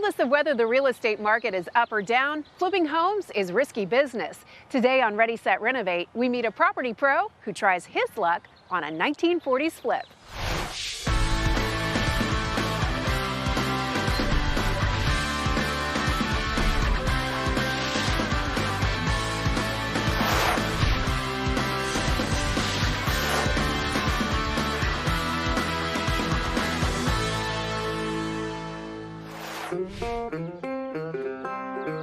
Regardless of whether the real estate market is up or down, flipping homes is risky business. Today on Ready, Set, Renovate, we meet a property pro who tries his luck on a 1940s flip.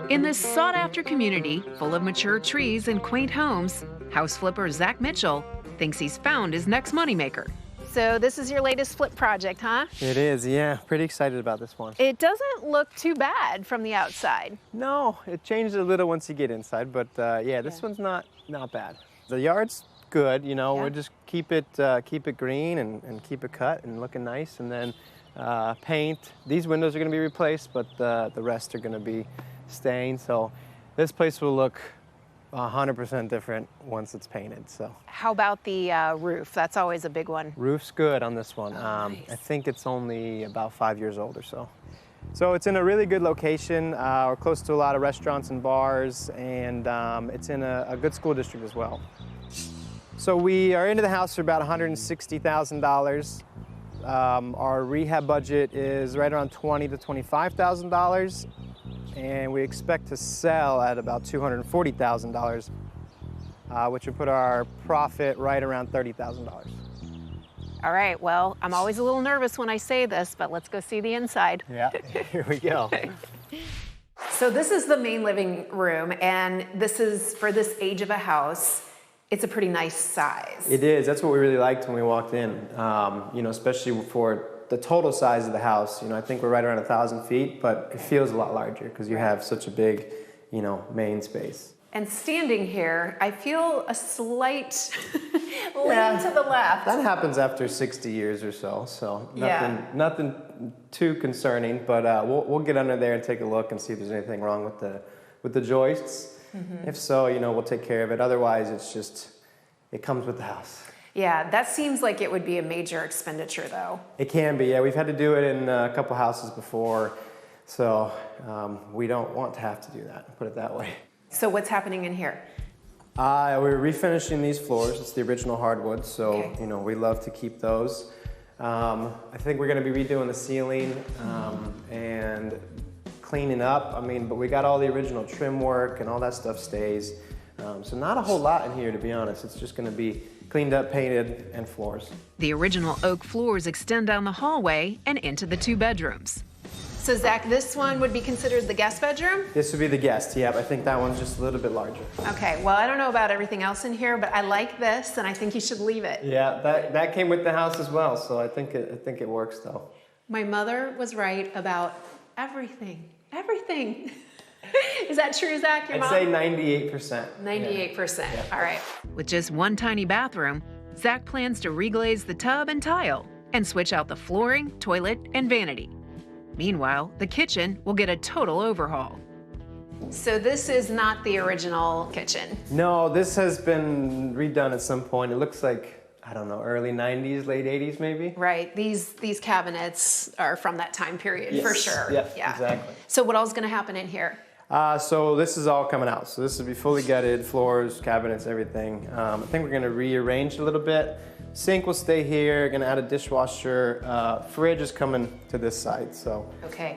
In this sought-after community full of mature trees and quaint homes, house flipper Zach Mitchell thinks he's found his next moneymaker. So this is your latest flip project, huh? It is, yeah. Pretty excited about this one. It doesn't look too bad from the outside. No, it changed a little once you get inside, but yeah, this one's not bad. The yard's good, you know. We'll just keep it green and keep it cut and looking nice, and then paint. These windows are going to be replaced, but the rest are going to be staying. So this place will look 100% different once it's painted. So how about the roof? That's always a big one. Roof's good on this one. Nice. I think it's only about 5 years old or so. So it's in a really good location. We're close to a lot of restaurants and bars, and it's in a good school district as well. So we are into the house for about $160,000. Our rehab budget is right around $20,000 to $25,000, and we expect to sell at about $240,000, which would put our profit right around $30,000. All right, well, I'm always a little nervous when I say this, but let's go see the inside. Yeah, here we go. So this is the main living room, and this is, for this age of a house, it's a pretty nice size. It is. That's what we really liked when we walked in, you know, especially for the total size of the house. You know, I think we're right around 1,000 feet, but it feels a lot larger because you have such a big, you know, main space. And standing here, I feel a slight lean to the left. That happens after 60 years or so, nothing too concerning, but we'll get under there and take a look and see if there's anything wrong with the joists. Mm-hmm. If so, you know, we'll take care of it. Otherwise, it's just, it comes with the house. Yeah, that seems like it would be a major expenditure, though. It can be, yeah. We've had to do it in a couple houses before, so we don't want to have to do that, put it that way. So what's happening in here? We're refinishing these floors. It's the original hardwood, so you know, we love to keep those. I think we're going to be redoing the ceiling and cleaning up. I mean, but we got all the original trim work and all that stuff stays. So not a whole lot in here, to be honest. It's just going to be cleaned up, painted, and floors. The original oak floors extend down the hallway and into the 2 bedrooms. So Zach, this one would be considered the guest bedroom? This would be the guest, yeah. I think that one's just a little bit larger. Okay, well, I don't know about everything else in here, but I like this, and I think you should leave it. Yeah, that came with the house as well, so I think it works, though. My mother was right about everything. Everything. Is that true, Zach? Your mom? I'd say 98%. 98%. Yeah. All right. With just one tiny bathroom, Zach plans to reglaze the tub and tile and switch out the flooring, toilet, and vanity. Meanwhile, the kitchen will get a total overhaul. So this is not the original kitchen? No, this has been redone at some point. It looks like, I don't know, early 90s, late 80s maybe? Right. These cabinets are from that time period, yes. For sure. Yep, yeah, exactly. So what else is going to happen in here? So this is all coming out. So this will be fully gutted, floors, cabinets, everything. I think we're going to rearrange a little bit. Sink will stay here. Going to add a dishwasher. Fridge is coming to this side, so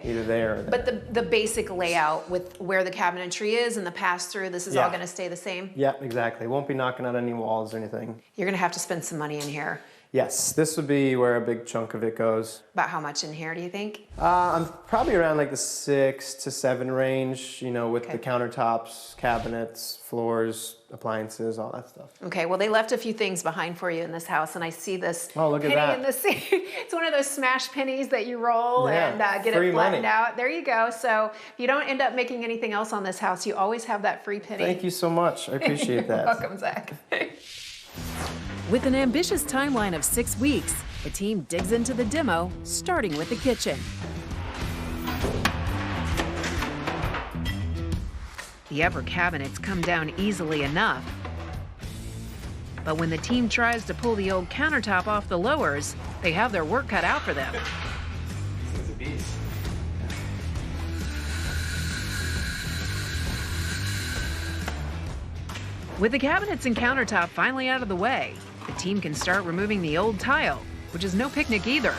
either there or there. But the basic layout with where the cabinetry is and the pass-through, this is all going to stay the same? Yeah, exactly. Won't be knocking out any walls or anything. You're going to have to spend some money in here. Yes, this would be where a big chunk of it goes. About how much in here, do you think? I'm probably around like the 6 to 7 range, you know, with the countertops, cabinets, floors, appliances, all that stuff. Okay, well, they left a few things behind for you in this house, and I see this penny at in the sink. It's one of those smash pennies that you roll and get it flattened out. There you go. So if you don't end up making anything else on this house, you always have that free penny. Thank you so much. I appreciate that. You're welcome, Zach. With an ambitious timeline of 6 weeks, the team digs into the demo, starting with the kitchen. The upper cabinets come down easily enough. But when the team tries to pull the old countertop off the lowers, they have their work cut out for them. With the cabinets and countertop finally out of the way, the team can start removing the old tile, which is no picnic either.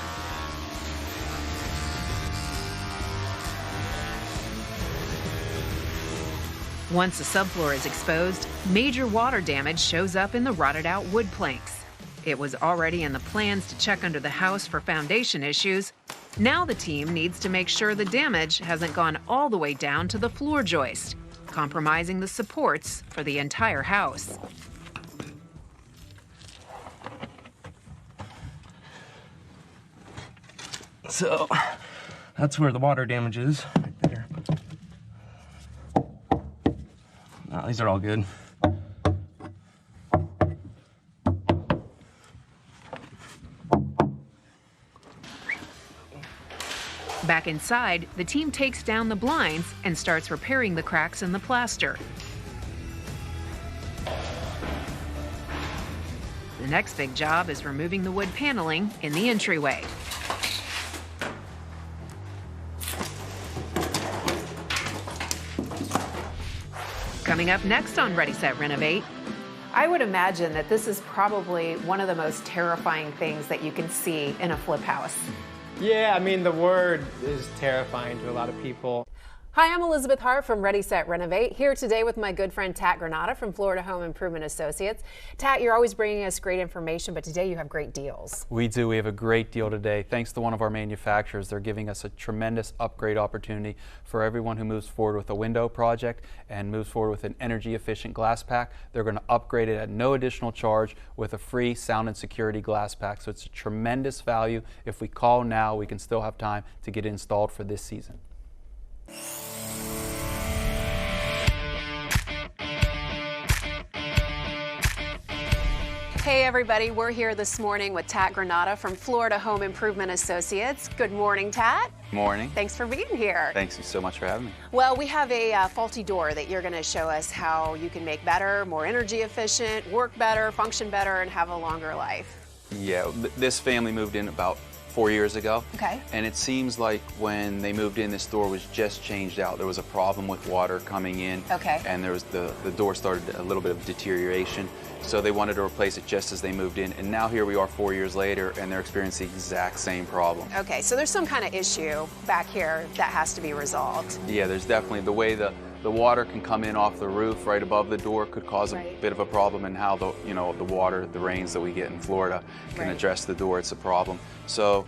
Once the subfloor is exposed, major water damage shows up in the rotted out wood planks. It was already in the plans to check under the house for foundation issues. Now the team needs to make sure the damage hasn't gone all the way down to the floor joist, compromising the supports for the entire house. So that's where the water damage is, right there. These are all good. Back inside, the team takes down the blinds and starts repairing the cracks in the plaster. The next big job is removing the wood paneling in the entryway. Coming up next on Ready, Set, Renovate. I would imagine that this is probably one of the most terrifying things that you can see in a flip house. Yeah, I mean, the word is terrifying to a lot of people. Hi, I'm Elizabeth Hart from Ready, Set, Renovate, here today with my good friend Tat Granata from Florida Home Improvement Associates. Tat, you're always bringing us great information, but today you have great deals. We do. We have a great deal today. Thanks to one of our manufacturers, they're giving us a tremendous upgrade opportunity for everyone who moves forward with a window project and moves forward with an energy efficient glass pack. They're going to upgrade it at no additional charge with a free sound and security glass pack. So it's a tremendous value. If we call now, we can still have time to get it installed for this season. Hey everybody, we're here this morning with Tat Granata from Florida Home Improvement Associates. Good morning, Tat. Morning. Thanks for being here. Thanks so much for having me. Well, we have a faulty door that you're going to show us how you can make better, more energy efficient, work better, function better, and have a longer life. Yeah, this family moved in about 4 years ago. Okay. And it seems like when they moved in, this door was just changed out. There was a problem with water coming in. Okay. And there was the door started a little bit of deterioration. So they wanted to replace it just as they moved in. And now here we are 4 years later, and they're experiencing the exact same problem. Okay, so there's some kind of issue back here that has to be resolved. Yeah, there's definitely the way the water can come in off the roof right above the door could cause a bit of a problem, and how the water, the rains that we get in Florida can address the door. It's a problem. So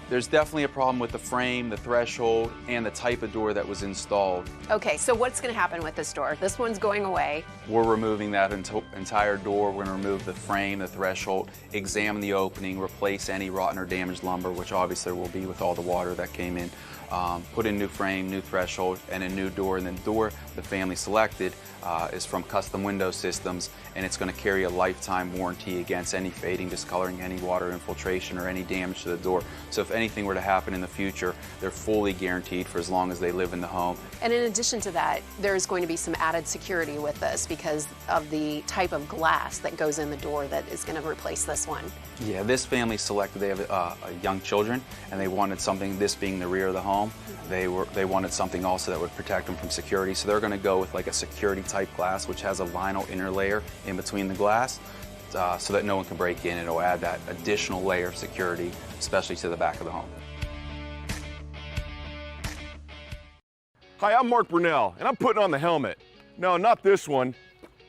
there's definitely a problem with the frame, the threshold, and the type of door that was installed. Okay, so what's going to happen with this door? This one's going away. We're removing that entire door. We're going to remove the frame, the threshold, examine the opening, replace any rotten or damaged lumber, which obviously will be with all the water that came in. Put in new frame, new threshold, and a new door. And the door the family selected is from Custom Window Systems, and it's going to carry a lifetime warranty against any fading, discoloring, any water infiltration, or any damage to the door. So if anything were to happen in the future, they're fully guaranteed for as long as they live in the home. And in addition to that, there's going to be some added security with this because of the type of glass that goes in the door that is going to replace this one. Yeah, this family selected, they have young children, and they wanted something, this being the rear of the home, they wanted something also that would protect them from security. So they're going to go with like a security type glass, which has a vinyl inner layer in between the glass, so that no one can break in. It'll add that additional layer of security, especially to the back of the home. Hi, I'm Mark Brunell, and I'm putting on the helmet. No, not this one.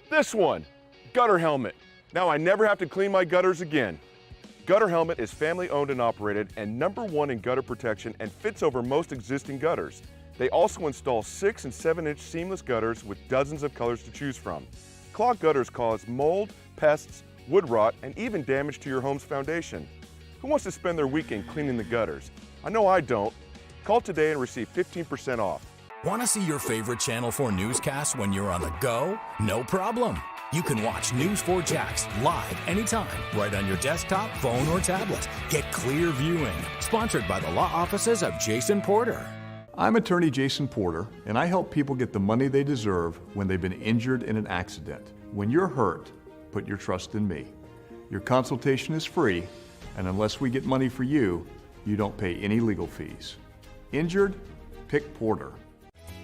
This one, gutter helmet. Now I never have to clean my gutters again. Gutter Helmet is family owned and operated and #1 in gutter protection and fits over most existing gutters. They also install 6 and 7-inch seamless gutters with dozens of colors to choose from. Clogged gutters cause mold, pests, wood rot, and even damage to your home's foundation. Who wants to spend their weekend cleaning the gutters? I know I don't. Call today and receive 15% off. Want to see your favorite Channel 4 newscasts when you're on the go? No problem. You can watch News 4 Jax live anytime, right on your desktop, phone, or tablet. Get clear viewing. Sponsored by the law offices of Jason Porter. I'm attorney Jason Porter, and I help people get the money they deserve when they've been injured in an accident. When you're hurt, put your trust in me. Your consultation is free, and unless we get money for you, you don't pay any legal fees. Injured? Pick Porter.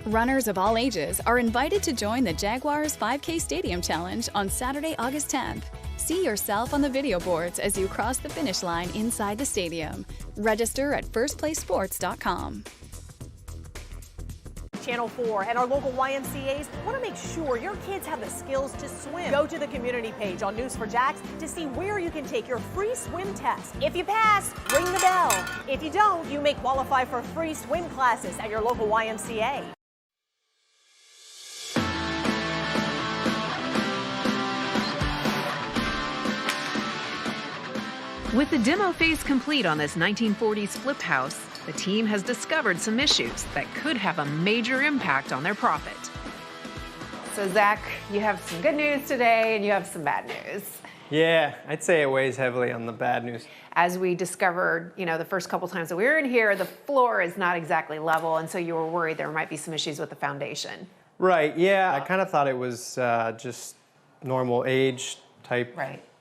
Runners of all ages are invited to join the Jaguars 5K Stadium Challenge on Saturday, August 10th. See yourself on the video boards as you cross the finish line inside the stadium. Register at firstplacesports.com. Channel 4 and our local YMCAs want to make sure your kids have the skills to swim. Go to the community page on News4Jax to see where you can take your free swim test. If you pass, ring the bell. If you don't, you may qualify for free swim classes at your local YMCA. With the demo phase complete on this 1940s flip house, the team has discovered some issues that could have a major impact on their profit. So Zach, you have some good news today and you have some bad news. Yeah, I'd say it weighs heavily on the bad news. As we discovered, the first couple times that we were in here, the floor is not exactly level, and so you were worried there might be some issues with the foundation. Right, yeah, I kind of thought it was just normal age type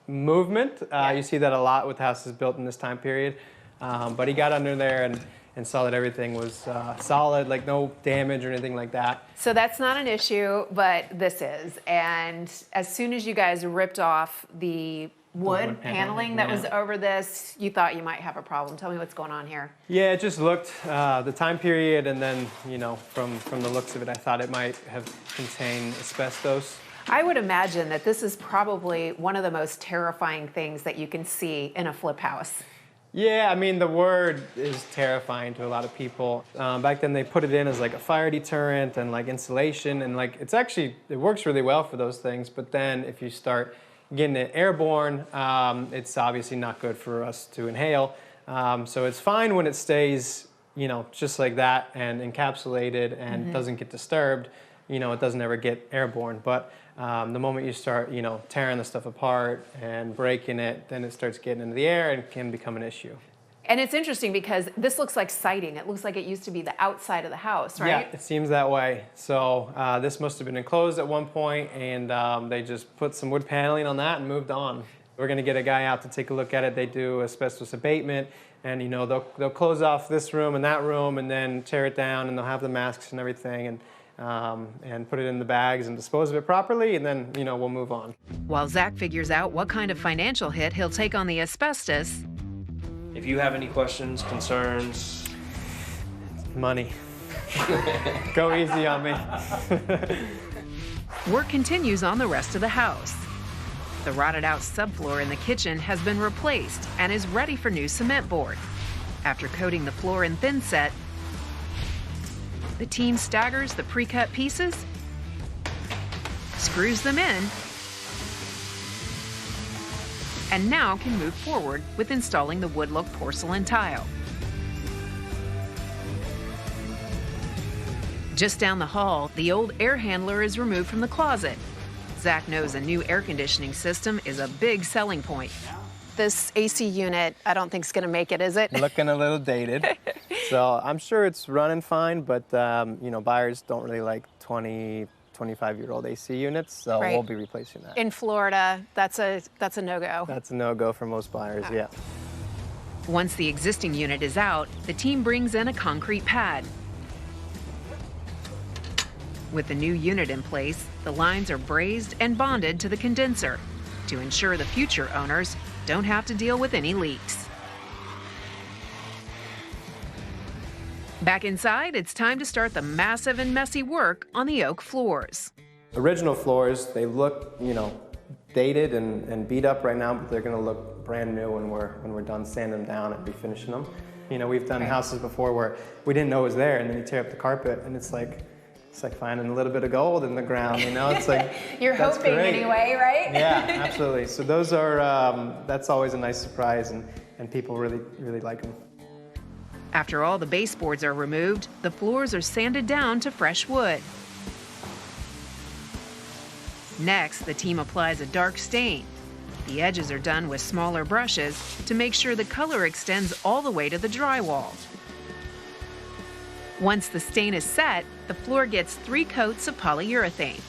movement. You see that a lot with houses built in this time period. But he got under there and saw that everything was solid, like no damage or anything like that. So that's not an issue, but this is. And as soon as you guys ripped off the wood paneling that was over this, you thought you might have a problem. Tell me what's going on here. Yeah, it just looked, the time period, and then, from the looks of it, I thought it might have contained asbestos. I would imagine that this is probably one of the most terrifying things that you can see in a flip house. Yeah, I mean, the word is terrifying to a lot of people. Back then they put it in as like a fire deterrent and like insulation, and like it works really well for those things, but then if you start getting it airborne, it's obviously not good for us to inhale. So it's fine when it stays, just like that and encapsulated and doesn't get disturbed. It doesn't ever get airborne, but the moment you start, tearing the stuff apart and breaking it, then it starts getting into the air and can become an issue. And it's interesting because this looks like siding. It looks like it used to be the outside of the house, right? Yeah, it seems that way. So this must have been enclosed at one point, and they just put some wood paneling on that and moved on. We're going to get a guy out to take a look at it. They do asbestos abatement, and they'll close off this room and that room and then tear it down, and they'll have the masks and everything, and put it in the bags and dispose of it properly, and then, we'll move on. While Zach figures out what kind of financial hit he'll take on the asbestos, if you have any questions, concerns... Money. Go easy on me. work continues on the rest of the house. The rotted out subfloor in the kitchen has been replaced and is ready for new cement board. After coating the floor in thin set, the team staggers the pre-cut pieces, screws them in, and now can move forward with installing the wood-look porcelain tile. Just down the hall, the old air handler is removed from the closet. Zach knows a new air conditioning system is a big selling point. This AC unit, I don't think is going to make it, is it? Looking a little dated. So I'm sure it's running fine, but buyers don't really like 20, 25-year-old AC units, so we'll be replacing that. In Florida, that's a no-go. That's a no-go for most buyers, yeah. Once the existing unit is out, the team brings in a concrete pad. With the new unit in place, the lines are brazed and bonded to the condenser to ensure the future owners don't have to deal with any leaks. Back inside, it's time to start the massive and messy work on the oak floors. Original floors, they look, dated and beat up right now, but they're going to look brand new when we're done sanding them down and refinishing them. We've done houses before where we didn't know it was there, and then you tear up the carpet, and it's like finding a little bit of gold in the ground, It's like you're hoping great. Anyway, right? Yeah, absolutely. So those are that's always a nice surprise, and people really, really like them. After all the baseboards are removed, the floors are sanded down to fresh wood. Next, the team applies a dark stain. The edges are done with smaller brushes to make sure the color extends all the way to the drywall. Once the stain is set, the floor gets 3 coats of polyurethane.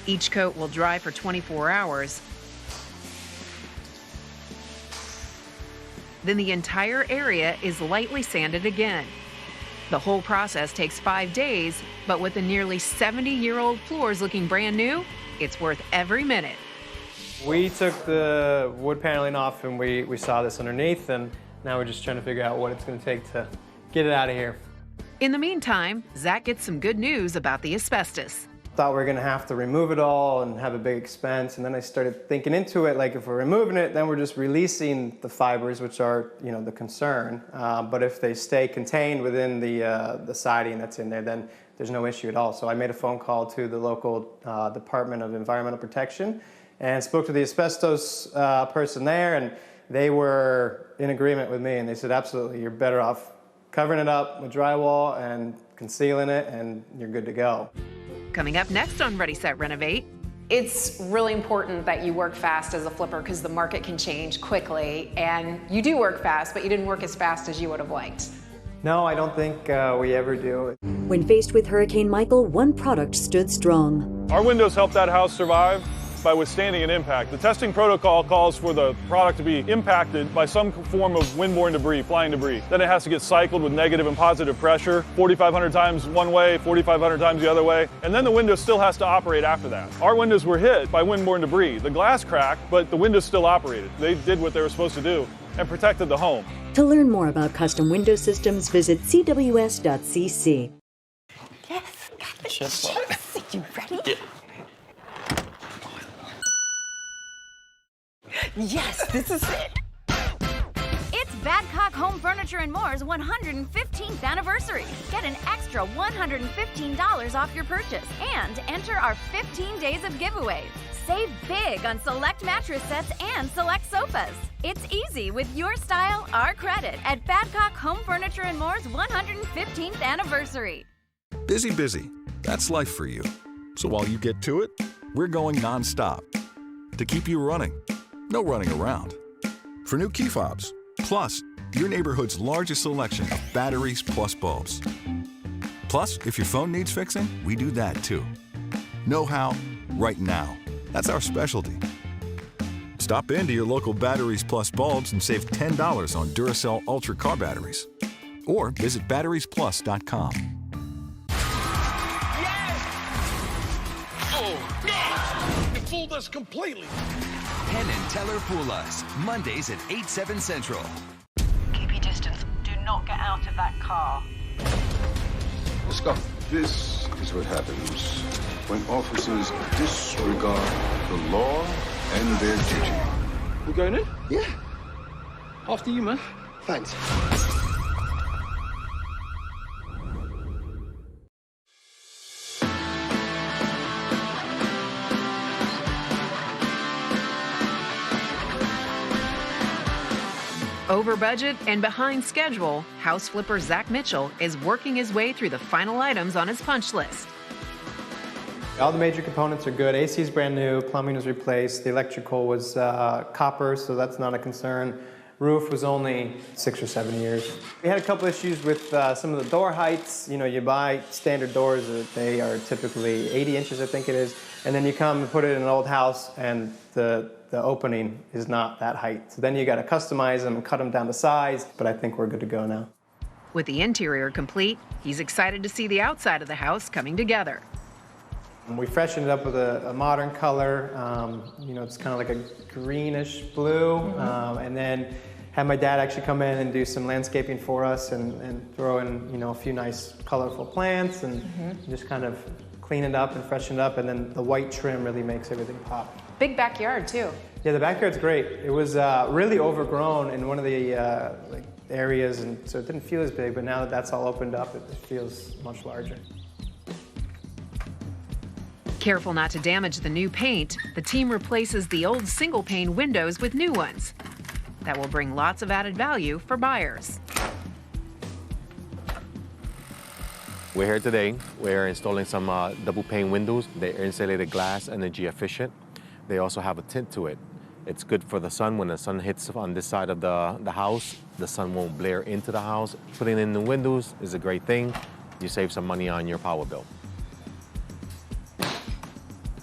Each coat will dry for 24 hours. Then the entire area is lightly sanded again. The whole process takes 5 days, but with the nearly 70-year-old floors looking brand new, it's worth every minute. We took the wood paneling off and we saw this underneath, and now we're just trying to figure out what it's going to take to get it out of here. In the meantime, Zach gets some good news about the asbestos. Thought we were going to have to remove it all and have a big expense, and then I started thinking into it, like if we're removing it, then we're just releasing the fibers, which are, you know, the concern. But if they stay contained within the siding that's in there, then there's no issue at all. So I made a phone call to the local Department of Environmental Protection and spoke to the asbestos person there, and they were in agreement with me, and they said, absolutely, you're better off covering it up with drywall and concealing it, and you're good to go. Coming up next on Ready, Set, Renovate. It's really important that you work fast as a flipper because the market can change quickly, and you do work fast, but you didn't work as fast as you would have liked. No, I don't think we ever do. When faced with Hurricane Michael, one product stood strong. Our windows helped that house survive by withstanding an impact. The testing protocol calls for the product to be impacted by some form of windborne debris, flying debris. Then it has to get cycled with negative and positive pressure, 4,500 times one way, 4,500 times the other way, and then the window still has to operate after that. Our windows were hit by windborne debris. The glass cracked, but the windows still operated. They did what they were supposed to do and protected the home. To learn more about custom window systems, visit cws.cc. Yes, got the chips. You ready? Yeah. Yes, this is it. It's Badcock Home Furniture & More's 115th anniversary. Get an extra $115 off your purchase and enter our 15 days of giveaways. Save big on select mattress sets and select sofas. It's easy with your style, our credit at Badcock Home Furniture & More's 115th anniversary. Busy. That's life for you. So while you get to it, we're going nonstop to keep you running. No running around. For new key fobs, plus your neighborhood's largest selection of batteries plus bulbs. Plus, if your phone needs fixing, we do that too. Know how, right now. That's our specialty. Stop into your local Batteries Plus bulbs and save $10 on Duracell Ultra car batteries. Or visit batteriesplus.com. Oh, God! You fooled us completely. Penn and Teller Fool Us, Mondays at 8, 7 Central. Keep your distance. Do not get out of that car. Let's go. This is what happens when officers disregard the law and their duty. We're going in? Yeah. After you, man. Thanks. Over budget and behind schedule, house flipper Zach Mitchell is working his way through the final items on his punch list. All the major components are good. AC is brand new, plumbing was replaced, the electrical was copper, so that's not a concern. Roof was only 6 or 7 years. We had a couple issues with some of the door heights. You know, you buy standard doors, they are typically 80 inches, I think it is, and then you come and put it in an old house and the opening is not that height. So then you got to customize them and cut them down to size, but I think we're good to go now. With the interior complete, he's excited to see the outside of the house coming together. We freshened it up with a modern color. You know, it's kind of like a greenish blue. And then had my dad actually come in and do some landscaping for us and throw in, you know, a few nice colorful plants and just kind of clean it up and freshen it up. And then the white trim really makes everything pop. Big backyard too. Yeah, the backyard's great. It was really overgrown in one of the like areas, and so it didn't feel as big, but now that that's all opened up, it feels much larger. Careful not to damage the new paint, the team replaces the old single-pane windows with new ones. That will bring lots of added value for buyers. We're here today. We're installing some double pane windows. They're insulated glass, energy efficient. They also have a tint to it. It's good for the sun. When the sun hits on this side of the house, the sun won't blare into the house. Putting in the windows is a great thing. You save some money on your power bill.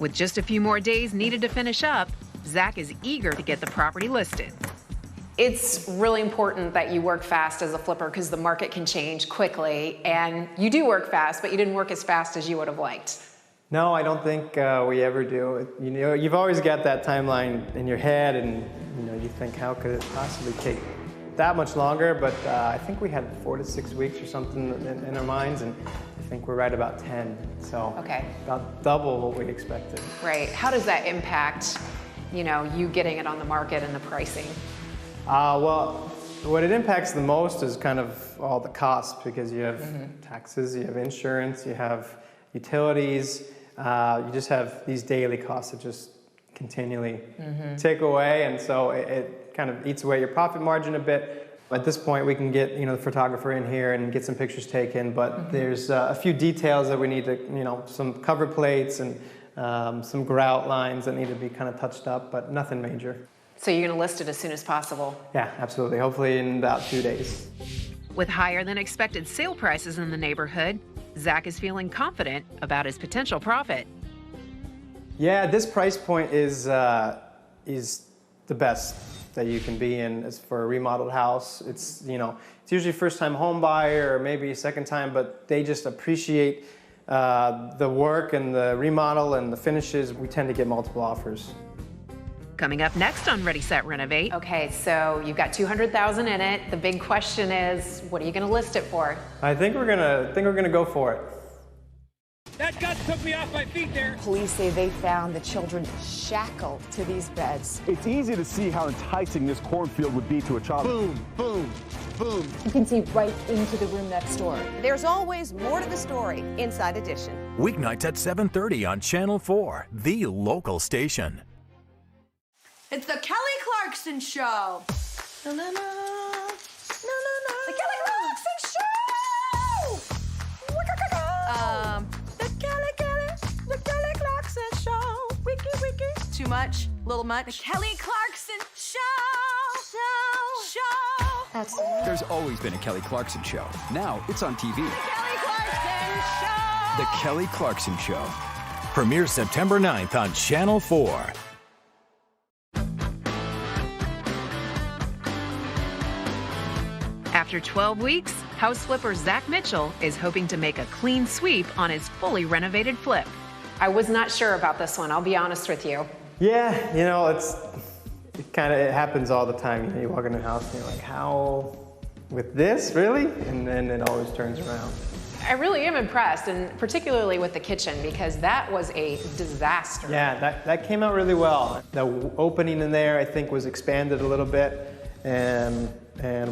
With just a few more days needed to finish up, Zach is eager to get the property listed. It's really important that you work fast as a flipper because the market can change quickly, and you do work fast, but you didn't work as fast as you would have liked. No, I don't think we ever do. You know, you've always got that timeline in your head, and you know, you think, how could it possibly take that much longer? But I think we had 4 to 6 weeks or something in our minds, and I think we're right about 10. So about double what we expected. Right. How does that impact, you know, you getting it on the market and the pricing? Well, what it impacts the most is kind of all the costs, because you have taxes, you have insurance, you have utilities, you just have these daily costs that just continually tick away, and so it kind of eats away your profit margin a bit. At this point, we can get, you know, the photographer in here and get some pictures taken, but there's a few details that we need to, you know, some cover plates and some grout lines that need to be kind of touched up, but nothing major. So you're going to list it as soon as possible? Yeah, absolutely. Hopefully in about 2 days. With higher than expected sale prices in the neighborhood, Zach is feeling confident about his potential profit. Yeah, this price point is the best that you can be in as for a remodeled house. It's, you know, it's usually first-time home buyer or maybe second time, but they just appreciate the work and the remodel and the finishes. We tend to get multiple offers. Coming up next on Ready, Set, Renovate. Okay, so you've got $200,000 in it. The big question is, what are you going to list it for? I think we're gonna go for it. That gut took me off my feet there. Police say they found the children shackled to these beds. It's easy to see how enticing this cornfield would be to a child. Boom, boom, boom. You can see right into the room next door. There's always more to the story. Inside Edition. Weeknights at 7:30 on Channel 4, the local station. It's the Kelly Clarkson Show. No, no, no. No, no, no. The Kelly Clarkson Show! The Kelly Clarkson Show. Wiki. Too much? Little much? The Kelly Clarkson Show. There's always been a Kelly Clarkson Show. Now it's on TV. The Kelly Clarkson Show. The Kelly Clarkson Show. Premieres September 9th on Channel 4. After 12 weeks, house flipper Zach Mitchell is hoping to make a clean sweep on his fully renovated flip. I was not sure about this one, I'll be honest with you. Yeah, you know, it happens all the time. You know, you walk in a house and you're like, how, with this, really? And then it always turns around. I really am impressed, and particularly with the kitchen, because that was a disaster. Yeah, that came out really well. The opening in there, I think, was expanded a little bit, and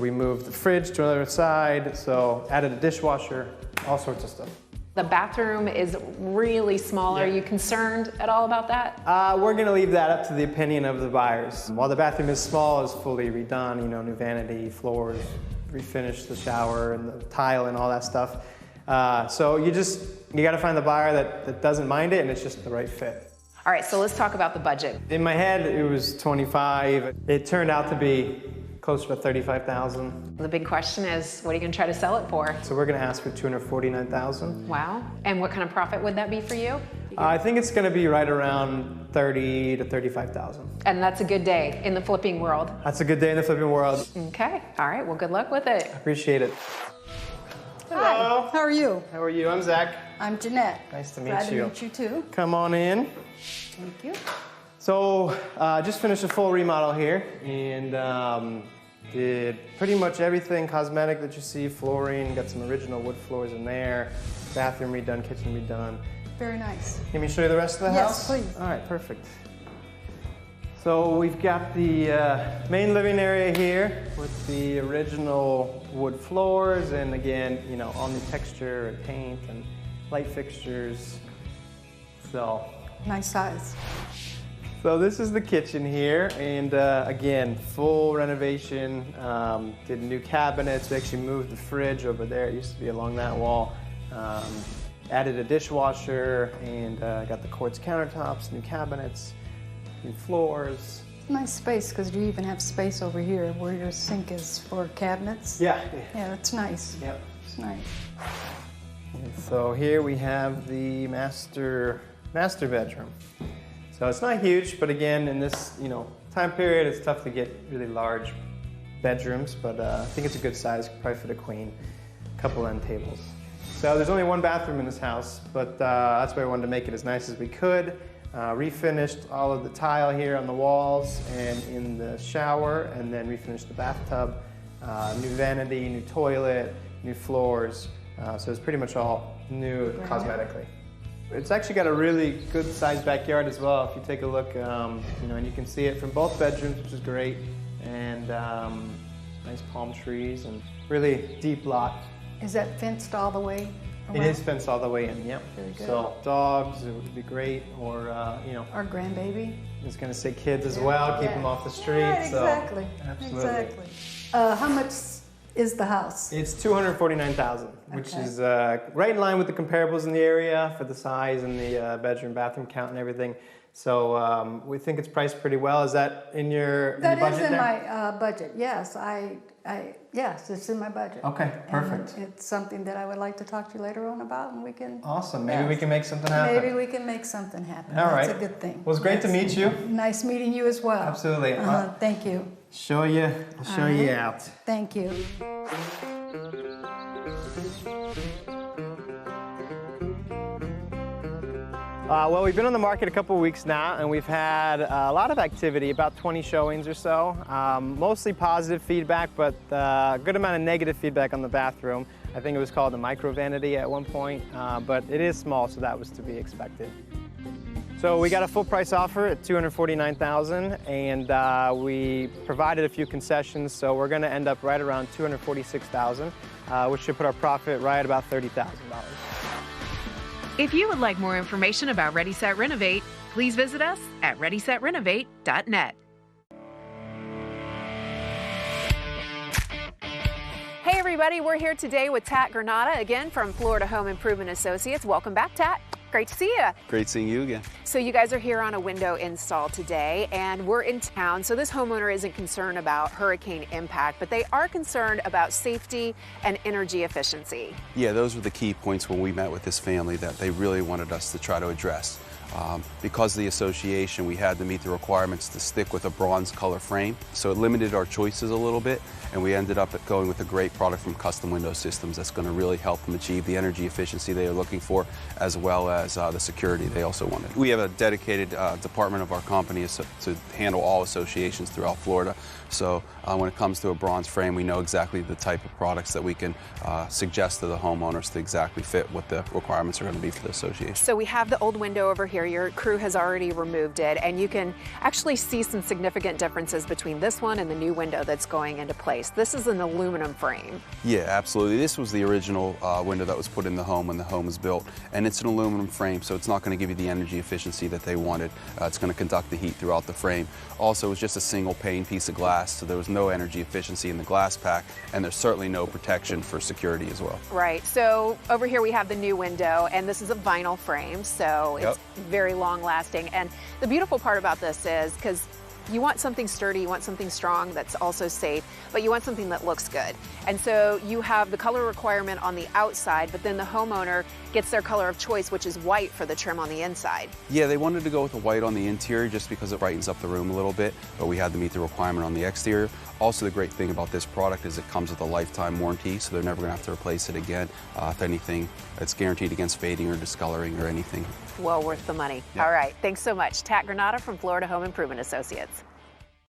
we moved the fridge to another side, so added a dishwasher, all sorts of stuff. The bathroom is really small. Yeah. Are you concerned at all about that? We're gonna leave that up to the opinion of the buyers. While the bathroom is small, it's fully redone, you know, new vanity, floors, refinished the shower and the tile and all that stuff. So you gotta find the buyer that doesn't mind it and it's just the right fit. All right, so let's talk about the budget. In my head, it was 25. It turned out to be closer to 35,000. The big question is, what are you gonna try to sell it for? So we're gonna ask for 249,000. Wow, and what kind of profit would that be for you? I think it's gonna be right around 30 to 35,000. And that's a good day in the flipping world. That's a good day in the flipping world. Okay, all right, well, good luck with it. Appreciate it. Hi, how are you? How are you? I'm Zach. I'm Jeanette. Nice to meet Glad you. to meet you too. Come on in. Thank you. So, just finished a full remodel here and did pretty much everything cosmetic that you see, flooring, got some original wood floors in there, bathroom redone, kitchen redone. Very nice. Can we show you the rest of the house? Yes, please. All right, perfect. So we've got the main living area here with the original wood floors and again, you know, all new texture and paint and light fixtures. So. Nice size. So this is the kitchen here, and again, full renovation. Did new cabinets. We actually moved the fridge over there. It used to be along that wall. Added a dishwasher, and got the quartz countertops, new cabinets, new floors. Nice space, because you even have space over here where your sink is for cabinets. Yeah. Yeah, that's nice. Yep. It's nice. And so here we have the master bedroom. So it's not huge, but again, in this time period, it's tough to get really large bedrooms, but I think it's a good size, probably fit a queen, a couple end tables. So there's only one bathroom in this house, but that's why we wanted to make it as nice as we could. Refinished all of the tile here on the walls and in the shower, and then refinished the bathtub. New vanity, new toilet, new floors. So it's pretty much all new cosmetically. It's actually got a really good sized backyard as well. If you take a look, and you can see it from both bedrooms, which is great, and nice palm trees and really deep lot. Is that fenced all the way around? It is fenced all the way in, yep. Very good. So dogs, it would be great, or Our grandbaby. I was going to say kids as well, keep them off the street. Right, exactly. So, absolutely. Exactly. How much is the house? It's $249,000, which is right in line with the comparables in the area for the size and the bedroom, bathroom count and everything. So we think it's priced pretty well. Is that in your That budget is in there? my budget, yes. Yes, it's in my budget. Okay, perfect. And it's something that I would like to talk to you later on about, and we can... Awesome. Maybe we can make something happen. Maybe we can make something happen. All right. That's a good thing. Well, it's great to meet you. Nice meeting you as well. Absolutely. Thank you. I'll show you out. Thank you. Well, we've been on the market a couple of weeks now, and we've had a lot of activity, about 20 showings or so. Mostly positive feedback, but a good amount of negative feedback on the bathroom. I think it was called a micro vanity at one point, but it is small, so that was to be expected. So we got a full price offer at $249,000, and we provided a few concessions, so we're going to end up right around $246,000, which should put our profit right at about $30,000. If you would like more information about Ready Set Renovate, please visit us at readysetrenovate.net. Hey everybody, we're here today with Tat Granata again from Florida Home Improvement Associates. Welcome back, Tat. Great to see you. Great seeing you again. So you guys are here on a window install today, and we're in town, so this homeowner isn't concerned about hurricane impact, but they are concerned about safety and energy efficiency. Yeah, those were the key points when we met with this family that they really wanted us to try to address. Because of the association, we had to meet the requirements to stick with a bronze color frame, so it limited our choices a little bit, and we ended up going with a great product from Custom Window Systems that's going to really help them achieve the energy efficiency they are looking for, as well as the security they also wanted. We have a dedicated department of our company to handle all associations throughout Florida, so when it comes to a bronze frame, we know exactly the type of products that we can suggest to the homeowners to exactly fit what the requirements are going to be for the association. So we have the old window over here. Your crew has already removed it, and you can actually see some significant differences between this one and the new window that's going into place. This is an aluminum frame. Yeah, absolutely. This was the original window that was put in the home when the home was built, and it's an aluminum frame, so it's not going to give you the energy efficiency that they wanted. It's going to conduct the heat throughout the frame. Also, it was just a single pane piece of glass, so there was no energy efficiency in the glass pack, and there's certainly no protection for security as well. Right. So over here we have the new window, and this is a vinyl frame, so it's very long lasting. And the beautiful part about this is, because you want something sturdy, you want something strong that's also safe, but you want something that looks good. And so you have the color requirement on the outside, but then the homeowner gets their color of choice, which is white for the trim on the inside. Yeah, they wanted to go with the white on the interior just because it brightens up the room a little bit, but we had to meet the requirement on the exterior. Also, the great thing about this product is it comes with a lifetime warranty, so they're never going to have to replace it again. If anything, it's guaranteed against fading or discoloring or anything. Well worth the money. All right, thanks so much. Tat Granata from Florida Home Improvement Associates.